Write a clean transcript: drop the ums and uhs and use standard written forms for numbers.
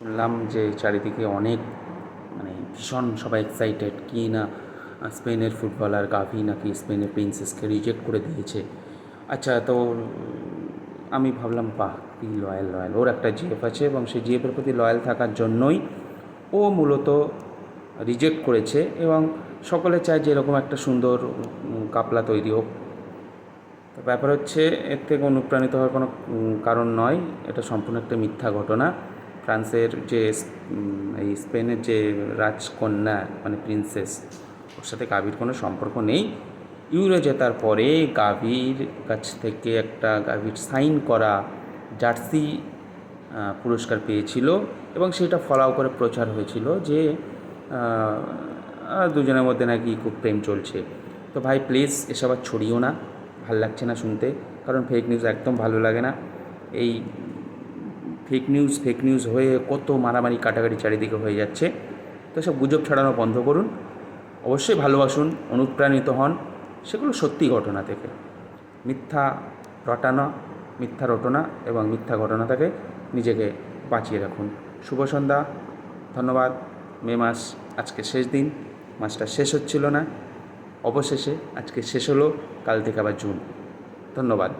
শুনলাম যে চারিদিকে অনেক ভীষণ সবাই এক্সাইটেড কি না স্পেনের ফুটবলার গাভি নাকি স্পেনের প্রিন্সেসকে রিজেক্ট করে দিয়েছে। আচ্ছা, তো আমি ভাবলাম বাহ, কি লয়াল লয়াল, ওর একটা জিএফ আছে এবং সেই জিএফের প্রতি লয়াল থাকার জন্যই ও মূলত রিজেক্ট করেছে। এবং সকলে চায় যে এরকম একটা সুন্দর কাপলা তৈরি হোক। তো ব্যাপার হচ্ছে, এর থেকে অনুপ্রাণিত হওয়ার কোনো কারণ নয়, এটা সম্পূর্ণ একটা মিথ্যা ঘটনা। ফ্রান্সের যে এই স্পেনের যে রাজকন্যা প্রিন্সেস, ওর সাথে গাভির কোনো সম্পর্ক নেই। ইউরো জেতার পরে গাভির কাছ থেকে একটা গাভির সাইন করা জার্সি পুরস্কার পেয়েছিল এবং সেটা ফলাও করে প্রচার হয়েছিল যে দুজনের মধ্যে নাকি খুব প্রেম চলছে। তো ভাই প্লিজ এসব আর ছড়িও না, ভাল লাগছে না শুনতে, কারণ ফেক নিউজ একদম ভালো লাগে না। এই ফেক নিউজ হয়ে কত মারামারি কাটাকাটি চারিদিকে হয়ে যাচ্ছে। তো সব গুজব ছড়ানো বন্ধ করুন, অবশ্যই ভালোবাসুন, অনুপ্রাণিত হন সেগুলো সত্যি ঘটনা থেকে। মিথ্যা রটনা এবং মিথ্যা ঘটনা থেকে নিজেকে বাঁচিয়ে রাখুন। শুভ সন্ধ্যা, ধন্যবাদ। মে মাস আজকে শেষ দিন, মাসটা শেষ হচ্ছিল না, অবশেষে আজকে শেষ হলো, কাল থেকে আবার জুন। ধন্যবাদ।